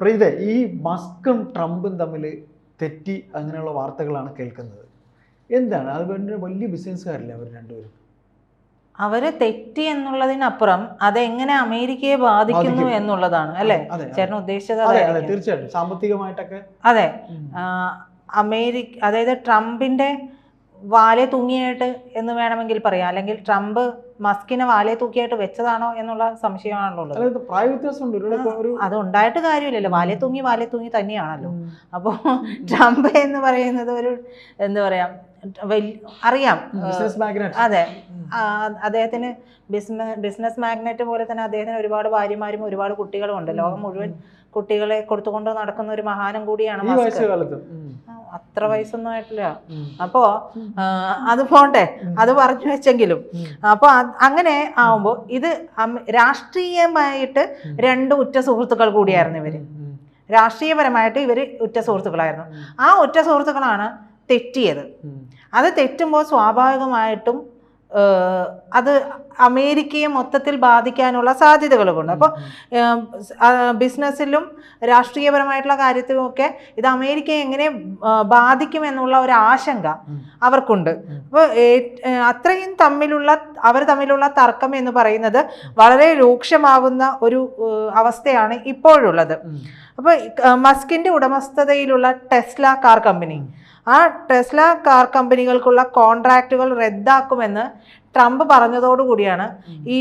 പ്രീതെ, ഈ മസ്കും ട്രംപും തമ്മിൽ തെറ്റി അങ്ങനെയുള്ള വാർത്തകളാണ് കേൾക്കുന്നത്. എന്താണ് അത്? വലിയ ബിസിനസ്സുകാരല്ലേ അവർ രണ്ടുപേരും? അവര് തെറ്റി എന്നുള്ളതിനപ്പുറം അതെങ്ങനെ അമേരിക്കയെ ബാധിക്കുന്നു എന്നുള്ളതാണ് അല്ലെ ചേട്ടൻ ഉദ്ദേശിച്ചത്? തീർച്ചയായിട്ടും സാമ്പത്തികമായിട്ടൊക്കെ. അതെ, അമേരിക്ക, അതായത് ട്രംപിന്റെ വാലെ തൂങ്ങിയായിട്ട് എന്ന് വേണമെങ്കിൽ പറയാം, അല്ലെങ്കിൽ ട്രംപ് മസ്കിനെ വാലെ തൂക്കിയായിട്ട് വെച്ചതാണോ എന്നുള്ള സംശയമാണല്ലോ ഉള്ളത്. പ്രായ വ്യത്യാസമുണ്ട്. അത് ഉണ്ടായിട്ട് കാര്യമില്ലല്ലോ, വാലെ തൂങ്ങി തന്നെയാണല്ലോ. അപ്പോൾ ട്രംപ് എന്ന് പറയുന്നത് ഒരു എന്താ പറയാ, അറിയാം, അതെ, അദ്ദേഹത്തിന് ബിസിനസ് മാഗ്നറ്റ് പോലെ തന്നെ അദ്ദേഹത്തിന് ഒരുപാട് ഭാര്യമാരും ഒരുപാട് കുട്ടികളും ഉണ്ട്. ലോകം മുഴുവൻ കുട്ടികളെ കൊടുത്തുകൊണ്ട് നടക്കുന്ന ഒരു മഹാനും കൂടിയാണ് മസ്ക്. അത്ര വയസ്സൊന്നും ആയിട്ടില്ല. അപ്പോ അത് പോട്ടെ, അത് പറഞ്ഞു വെച്ചെങ്കിലും. അപ്പൊ അങ്ങനെ ആവുമ്പോ ഇത് രാഷ്ട്രീയമായിട്ട് രണ്ട് ഉറ്റ സുഹൃത്തുക്കൾ കൂടിയായിരുന്നു ഇവര്. രാഷ്ട്രീയപരമായിട്ട് ഇവര് ഉറ്റ സുഹൃത്തുക്കളായിരുന്നു. ആ ഉറ്റ സുഹൃത്തുക്കളാണ് തെറ്റിയത്. അത് തെറ്റുമ്പോൾ സ്വാഭാവികമായിട്ടും അത് അമേരിക്കയെ മൊത്തത്തിൽ ബാധിക്കാനുള്ള സാധ്യതകളുമുണ്ട്. അപ്പോൾ ബിസിനസ്സിലും രാഷ്ട്രീയപരമായിട്ടുള്ള കാര്യത്തിലുമൊക്കെ ഇത് അമേരിക്കയെ എങ്ങനെ ബാധിക്കുമെന്നുള്ള ഒരു ആശങ്ക അവർക്കുണ്ട്. അപ്പോൾ അത്രയും അവർ തമ്മിലുള്ള തർക്കം എന്ന് പറയുന്നത് വളരെ രൂക്ഷമാകുന്ന ഒരു അവസ്ഥയാണ് ഇപ്പോഴുള്ളത്. അപ്പോൾ മസ്കിന്റെ ഉടമസ്ഥതയിലുള്ള ടെസ്ല കാർ കമ്പനി, ആ ടെസ്ല കാർ കമ്പനികൾക്കുള്ള കോൺട്രാക്റ്റുകൾ റദ്ദാക്കുമെന്ന് ട്രംപ് പറഞ്ഞതോടുകൂടിയാണ് ഈ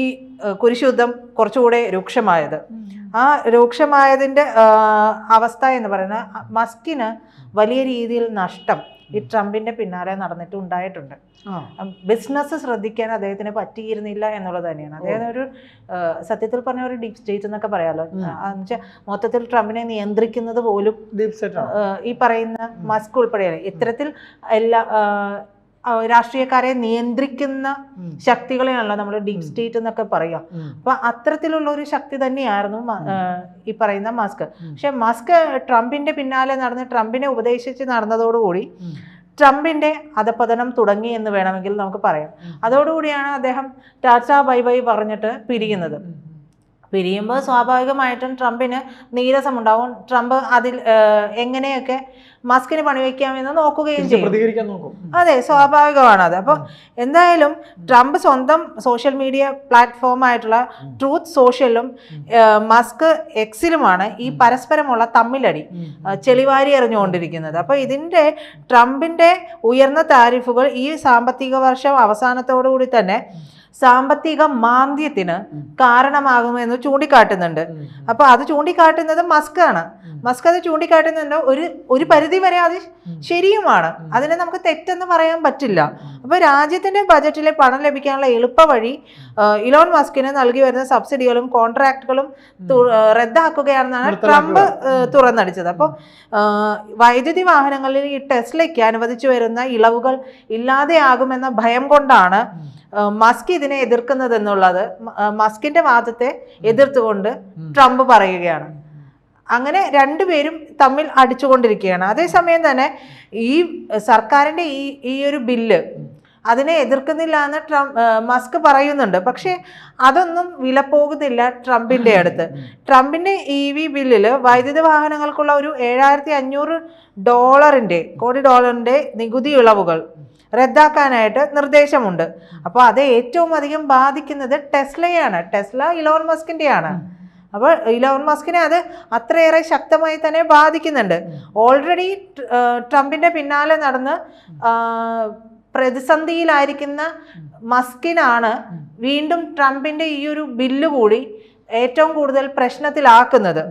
കുരിശുദ്ധം കുറച്ചുകൂടെ രൂക്ഷമായത്. ആ രൂക്ഷമായതിൻ്റെ അവസ്ഥ എന്ന് പറയുന്നത് മസ്കിന് വലിയ രീതിയിൽ നഷ്ടം ഈ ട്രംപിന്റെ പിന്നാലെ ഉണ്ടായിട്ടുണ്ട്. ബിസിനസ് ശ്രദ്ധിക്കാൻ അദ്ദേഹത്തിന് പറ്റിയിരുന്നില്ല എന്നുള്ളത് തന്നെയാണ്. അദ്ദേഹം ഒരു സത്യത്തിൽ പറഞ്ഞ ഒരു ഡീപ് സ്റ്റേറ്റ് എന്നൊക്കെ പറയാമല്ലോ. എന്നുവെച്ചാൽ മൊത്തത്തിൽ ട്രംപിനെ നിയന്ത്രിക്കുന്നത് പോലും ഈ പറയുന്ന മസ്ക് ഉൾപ്പെടെയാണ്. ഇത്തരത്തിൽ എല്ലാ രാഷ്ട്രീയക്കാരെ നിയന്ത്രിക്കുന്ന ശക്തികളെയാണല്ലോ നമ്മൾ ഡീപ് സ്റ്റേറ്റ് എന്നൊക്കെ പറയാം. അപ്പൊ അത്തരത്തിലുള്ള ഒരു ശക്തി തന്നെയായിരുന്നു ഈ പറയുന്ന മസ്ക്. പക്ഷെ മസ്ക് ട്രംപിന്റെ പിന്നാലെ നടന്ന് ട്രംപിനെ ഉപദേശിച്ച് നടന്നതോടുകൂടി ട്രംപിന്റെ അധപതനം തുടങ്ങി എന്ന് വേണമെങ്കിൽ നമുക്ക് പറയാം. അതോടുകൂടിയാണ് അദ്ദേഹം ടാറ്റ ബൈ ബൈ പറഞ്ഞിട്ട് പിരിയുന്നത്. പിരിയുമ്പോൾ സ്വാഭാവികമായിട്ടും ട്രംപിന് നീരസമുണ്ടാവും. ട്രംപ് അതിൽ എങ്ങനെയൊക്കെ മസ്കിന് പണിവെക്കാമെന്ന് നോക്കുകയും ചെയ്യും. അതെ, സ്വാഭാവികമാണത്. അപ്പോൾ എന്തായാലും ട്രംപ് സ്വന്തം സോഷ്യൽ മീഡിയ പ്ലാറ്റ്ഫോം ആയിട്ടുള്ള ട്രൂത്ത് സോഷ്യലും മസ്ക് എക്സിലുമാണ് ഈ പരസ്പരമുള്ള തമ്മിലടി ചെളിവാരി എറിഞ്ഞുകൊണ്ടിരിക്കുന്നത്. അപ്പോൾ ഇതിൻ്റെ ട്രംപിൻ്റെ ഉയർന്ന താരിഫുകൾ ഈ സാമ്പത്തിക വർഷം അവസാനത്തോടുകൂടി തന്നെ സാമ്പത്തിക മാന്ദ്യത്തിന് കാരണമാകുമെന്ന് ചൂണ്ടിക്കാട്ടുന്നുണ്ട്. അപ്പൊ അത് ചൂണ്ടിക്കാട്ടുന്നത് മസ്ക് ആണ്. മസ്ക് അത് ചൂണ്ടിക്കാട്ടുന്നുണ്ട്. ഒരു പരിധി വരെ അത് ശരിയുമാണ്. അതിനെ നമുക്ക് തെറ്റെന്ന് പറയാൻ പറ്റില്ല. അപ്പൊ രാജ്യത്തിന്റെ ബജറ്റിലെ പണം ലഭിക്കാനുള്ള എളുപ്പ വഴി ഇലോൺ മസ്കിന് നൽകി വരുന്ന സബ്സിഡികളും കോൺട്രാക്റ്റുകളും റദ്ദാക്കുകയാണെന്നാണ് ട്രംപ് തുറന്നടിച്ചത്. അപ്പോൾ വൈദ്യുതി വാഹനങ്ങളിൽ ഈ ടെസ്ലയ്ക്ക് അനുവദിച്ചു വരുന്ന ഇളവുകൾ ഇല്ലാതെയാകുമെന്ന ഭയം കൊണ്ടാണ് മസ്ക് ഇതിനെ എതിർക്കുന്നത് എന്നുള്ളത് മസ്കിന്റെ വാദത്തെ എതിർത്തുകൊണ്ട് ട്രംപ് പറയുകയാണ്. അങ്ങനെ രണ്ടുപേരും തമ്മിൽ അടിച്ചുകൊണ്ടിരിക്കുകയാണ്. അതേസമയം തന്നെ ഈ സർക്കാരിന്റെ ഈ ഒരു ബില്ല് അതിനെ എതിർക്കുന്നില്ല എന്ന് മസ്ക് പറയുന്നുണ്ട്. പക്ഷേ അതൊന്നും വിലപ്പോകുന്നില്ല ട്രംപിന്റെ അടുത്ത്. ട്രംപിന്റെ EV ബില്ലിൽ വൈദ്യുത വാഹനങ്ങൾക്കുള്ള ഒരു $7,500 കോടി നികുതി ഇളവുകൾ റദ്ദാക്കാനായിട്ട് നിർദ്ദേശമുണ്ട്. അപ്പോൾ അത് ഏറ്റവും അധികം ബാധിക്കുന്നത് ടെസ്ലയാണ്. Tesla Elon മസ്കിൻ്റെയാണ്. അപ്പോൾ ഇലോൺ മസ്കിനെ അത് അത്രയേറെ ശക്തമായി തന്നെ ബാധിക്കുന്നുണ്ട്. ഓൾറെഡി ട്രംപിൻ്റെ പിന്നാലെ നടന്ന് പ്രതിസന്ധിയിലായിരിക്കുന്ന മസ്കിനാണ് വീണ്ടും ട്രംപിൻ്റെ ഈ ഒരു ബില്ല് കൂടി ഏറ്റവും കൂടുതൽ പ്രശ്നത്തിലാക്കുന്നത്.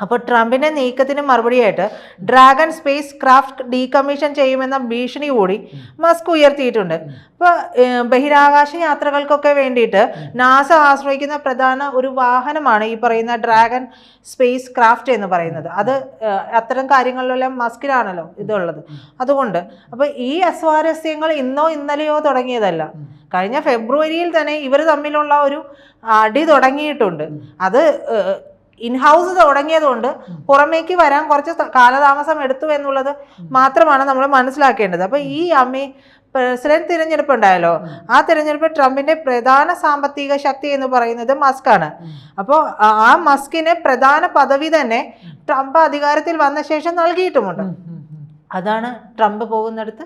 അപ്പോൾ ട്രംപിന്റെ നീക്കത്തിന് മറുപടിയായിട്ട് ഡ്രാഗൺ സ്പേസ് ക്രാഫ്റ്റ് ഡീകമ്മീഷൻ ചെയ്യുമെന്ന ഭീഷണി കൂടി മസ്ക് ഉയർത്തിയിട്ടുണ്ട്. അപ്പോൾ ബഹിരാകാശ യാത്രകൾക്കൊക്കെ വേണ്ടിയിട്ട് നാസ ആശ്രയിക്കുന്ന പ്രധാന ഒരു വാഹനമാണ് ഈ പറയുന്ന ഡ്രാഗൺ സ്പേസ് ക്രാഫ്റ്റ് എന്ന് പറയുന്നത്. അത് അത്തരം കാര്യങ്ങളിലെല്ലാം മസ്കിലാണല്ലോ ഇതുള്ളത്. അതുകൊണ്ട് അപ്പോൾ ഈ അസ്വാരസ്യങ്ങൾ ഇന്നോ ഇന്നലെയോ തുടങ്ങിയതല്ല. കഴിഞ്ഞ ഫെബ്രുവരിയിൽ തന്നെ ഇവർ തമ്മിലുള്ള ഒരു അടി തുടങ്ങിയിട്ടുണ്ട്. അത് ഇൻഹൗസ് തുടങ്ങിയതുകൊണ്ട് പുറമേക്ക് വരാൻ കുറച്ച് കാലതാമസം എടുത്തു എന്നുള്ളത് മാത്രമാണ് നമ്മൾ മനസ്സിലാക്കേണ്ടത്. അപ്പോൾ ഈ പ്രസിഡന്റ് തിരഞ്ഞെടുപ്പ് ഉണ്ടായല്ലോ, ആ തിരഞ്ഞെടുപ്പ് ട്രംപിന്റെ പ്രധാന സാമ്പത്തിക ശക്തി എന്ന് പറയുന്നത് മസ്ക് ആണ്. അപ്പോൾ ആ മസ്കിന് പ്രധാന പദവി തന്നെ ട്രംപ് അധികാരത്തിൽ വന്ന ശേഷം നൽകിയിട്ടുമുണ്ട്. അതാണ് ട്രംപ് പോകുന്നിടത്ത്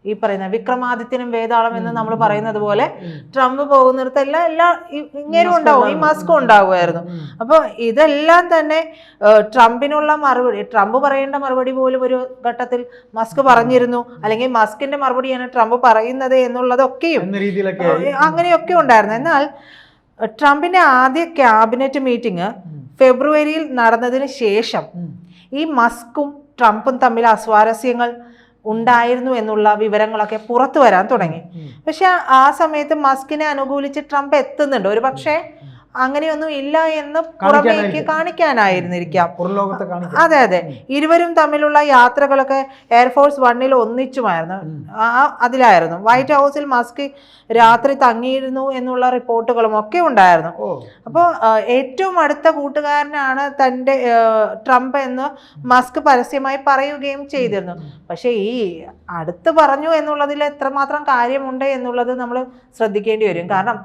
ഈ പറയുന്ന വിക്രമാദിത്യനും വേതാളം എന്ന് നമ്മൾ പറയുന്നത് പോലെ ട്രംപ് പോകുന്നിടത്ത് എല്ലാം ഇങ്ങനെയും ഉണ്ടാവും, ഈ മസ്കും ഉണ്ടാവുമായിരുന്നു. അപ്പോൾ ഇതെല്ലാം തന്നെ ട്രംപിനുള്ള മറുപടി, ട്രംപ് പറയേണ്ട മറുപടി പോലും ഒരു ഘട്ടത്തിൽ മസ്ക് പറഞ്ഞിരുന്നു, അല്ലെങ്കിൽ മസ്കിന്റെ മറുപടിയാണ് ട്രംപ് പറയുന്നത് എന്നുള്ളതൊക്കെയും അങ്ങനെയൊക്കെ ഉണ്ടായിരുന്നു. എന്നാൽ ട്രംപിന്റെ ആദ്യ ക്യാബിനറ്റ് മീറ്റിംഗ് ഫെബ്രുവരിയിൽ നടന്നതിന് ശേഷം ഈ മസ്കും ട്രംപും തമ്മിൽ അസ്വാരസ്യങ്ങൾ ഉണ്ടായിരുന്നു എന്നുള്ള വിവരങ്ങളൊക്കെ പുറത്തു വരാൻ തുടങ്ങി. പക്ഷെ ആ സമയത്ത് മസ്കിനെ അനുകൂലിച്ച് ട്രംപ് എത്തുന്നുണ്ട്. ഒരു പക്ഷേ അങ്ങനെയൊന്നും ഇല്ല എന്ന് പുറമേക്ക് കാണിക്കാനായിരുന്നിരിക്കാം. അതെ അതെ, ഇരുവരും തമ്മിലുള്ള യാത്രകളൊക്കെ എയർഫോഴ്സ് 1 ഒന്നിച്ചുമായിരുന്നു. അതിലായിരുന്നു. വൈറ്റ് ഹൗസിൽ മസ്ക് രാത്രി തങ്ങിയിരുന്നു എന്നുള്ള റിപ്പോർട്ടുകളും ഒക്കെ ഉണ്ടായിരുന്നു. അപ്പോൾ ഏറ്റവും അടുത്ത കൂട്ടുകാരനാണ് തൻ്റെ ട്രംപ് എന്ന് മസ്ക് പരസ്യമായി പറയുകയും ചെയ്തിരുന്നു. പക്ഷേ ഈ അടുത്ത് പറഞ്ഞു എന്നുള്ളതിൽ എത്രമാത്രം കാര്യമുണ്ട് എന്നുള്ളത് നമ്മൾ ശ്രദ്ധിക്കേണ്ടി വരും. കാരണം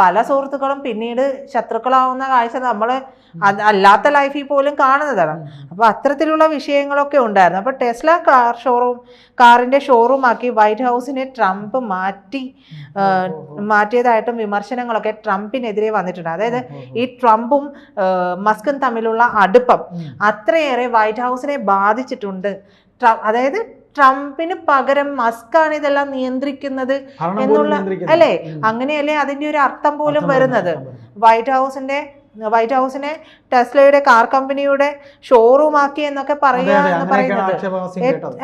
പല സുഹൃത്തുക്കളും പിന്നീട് ശത്രുക്കളാവുന്ന കാഴ്ച നമ്മൾ അല്ലാത്ത ലൈഫിൽ പോലും കാണുന്നതാണ്. അപ്പോൾ അത്തരത്തിലുള്ള വിഷയങ്ങളൊക്കെ ഉണ്ടായിരുന്നു. അപ്പോൾ ടെസ്ല കാറിൻ്റെ ഷോറൂമാക്കി വൈറ്റ് ഹൗസിനെ ട്രംപ് മാറ്റിയതായിട്ടും വിമർശനങ്ങളൊക്കെ ട്രംപിനെതിരെ വന്നിട്ടുണ്ട്. അതായത് ഈ ട്രംപും മസ്കും തമ്മിലുള്ള അടുപ്പം അത്രയേറെ വൈറ്റ് ഹൗസിനെ ബാധിച്ചിട്ടുണ്ട്. അതായത് ട്രംപിന് പകരം മസ്കാണ് ഇതെല്ലാം നിയന്ത്രിക്കുന്നത് എന്നുള്ള അല്ലേ, അങ്ങനെയല്ലേ അതിന്റെ ഒരു അർത്ഥം പോലും വരുന്നത്. വൈറ്റ് ഹൗസിനെ ടെസ്ലയുടെ കാർ കമ്പനിയുടെ ഷോറൂം ആക്കി എന്നൊക്കെ പറയുന്നത്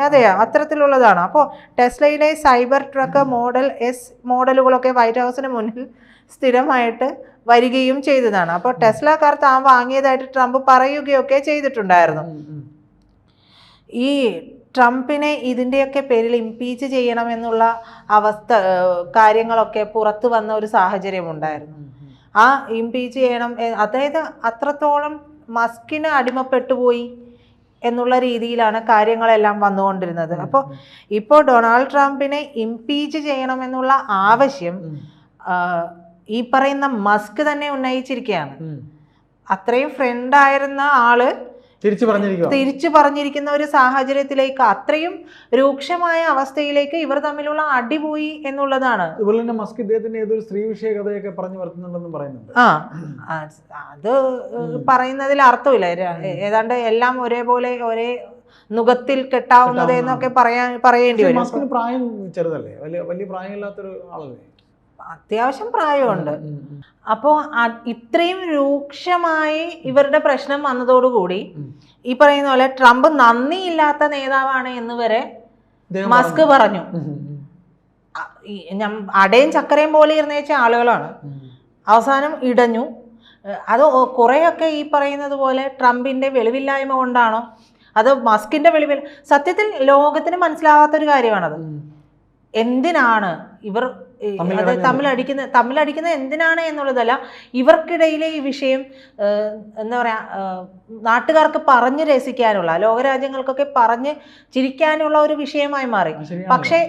അതെ അത്തരത്തിലുള്ളതാണ്. അപ്പോൾ ടെസ്ലയിലെ സൈബർ ട്രക്ക് മോഡൽ എസ് മോഡലുകളൊക്കെ വൈറ്റ് ഹൗസിന് മുന്നിൽ സ്ഥിരമായിട്ട് വരികയും ചെയ്തതാണ്. അപ്പോൾ ടെസ്ല കാർ താൻ വാങ്ങിയതായിട്ട് ട്രംപ് പറയുകയൊക്കെ ചെയ്തിട്ടുണ്ടായിരുന്നു. ഈ ട്രംപിനെ ഇതിൻ്റെയൊക്കെ പേരിൽ ഇംപീച്ച് ചെയ്യണമെന്നുള്ള കാര്യങ്ങളൊക്കെ പുറത്തു വന്ന ഒരു സാഹചര്യം ഉണ്ടായിരുന്നു. ആ ഇംപീച്ച് ചെയ്യണം, അതായത് അത്രത്തോളം മസ്കിന് അടിമപ്പെട്ടുപോയി എന്നുള്ള രീതിയിലാണ് കാര്യങ്ങളെല്ലാം വന്നുകൊണ്ടിരുന്നത്. അപ്പോൾ ഇപ്പോൾ ഡൊണാൾഡ് ട്രംപിനെ ഇംപീച്ച് ചെയ്യണമെന്നുള്ള ആവശ്യം ഈ പറയുന്ന മസ്ക് തന്നെ ഉന്നയിച്ചിരിക്കുകയാണ്. അത്രയും ഫ്രണ്ടായിരുന്ന ആള് തിരിച്ചു പറഞ്ഞിരിക്കുന്ന ഒരു സാഹചര്യത്തിലേക്ക്, അത്രയും രൂക്ഷമായ അവസ്ഥയിലേക്ക് ഇവർ തമ്മിലുള്ള അടി പോയി എന്നുള്ളതാണ്. മസ്ക് ഇദ്ദേഹത്തിന്റെ ഏതൊരു സ്ത്രീ വിഷയ കഥയൊക്കെ പറഞ്ഞു വരുത്തുന്നുണ്ടെന്നും പറയുന്നുണ്ട്. അത് പറയുന്നതിൽ അർത്ഥമില്ല. ഏതാണ്ട് എല്ലാം ഒരേപോലെ ഒരേ നുഖത്തിൽ കെട്ടാവുന്നത് എന്നൊക്കെ പറയേണ്ടി വരും. മസ്കിന് പ്രായം ചെറുതല്ലേ, വലിയ പ്രായമില്ലാത്തൊരു ആളല്ലേ? അത്യാവശ്യം പ്രായമുണ്ട്. അപ്പോൾ ഇത്രയും രൂക്ഷമായി ഇവരുടെ പ്രശ്നം വന്നതോടുകൂടി ഈ പറയുന്ന പോലെ ട്രംപ് നന്ദിയില്ലാത്ത നേതാവാണ് എന്ന് വരെ മസ്ക് പറഞ്ഞു. അടയും ചക്കരയും പോലെ ഇരുന്നേച്ച ആളുകളാണ്, അവസാനം ഇടഞ്ഞു. അത് കുറേയൊക്കെ ഈ പറയുന്നത് പോലെ ട്രംപിന്റെ വെളിവില്ലായ്മ കൊണ്ടാണോ അത് മസ്കിന്റെ സത്യത്തിൽ ലോകത്തിന് മനസ്സിലാവാത്തൊരു കാര്യമാണത്. എന്തിനാണ് ഇവർ തമ്മിലടിക്കുന്നത് എന്തിനാണ് എന്നുള്ളതല്ല, ഇവർക്കിടയിലെ ഈ വിഷയം എന്താ പറയാ, നാട്ടുകാർക്ക് പറഞ്ഞ് രസിക്കാനുള്ള, ലോകരാജ്യങ്ങൾക്കൊക്കെ പറഞ്ഞ് ചിരിക്കാനുള്ള ഒരു വിഷയമായി മാറി. പക്ഷെ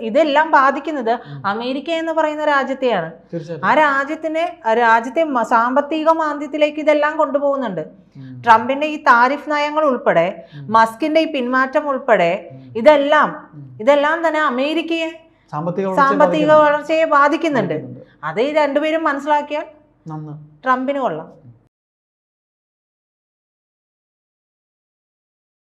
ഇതെല്ലാം ബാധിക്കുന്നത് അമേരിക്ക എന്ന് പറയുന്ന രാജ്യത്തെയാണ്. ആ രാജ്യത്തെ സാമ്പത്തിക മാന്ദ്യത്തിലേക്ക് ഇതെല്ലാം കൊണ്ടുപോകുന്നുണ്ട്. ട്രംപിന്റെ ഈ താരിഫ് നയങ്ങൾ ഉൾപ്പെടെ, മസ്കിന്റെ ഈ പിന്മാറ്റം ഉൾപ്പെടെ, ഇതെല്ലാം തന്നെ അമേരിക്കയെ സാമ്പത്തിക വളർച്ചയെ ബാധിക്കുന്നുണ്ട്. അത് ഈ രണ്ടുപേരും മനസ്സിലാക്കിയാൽ ട്രംപിന് കൊള്ളാം.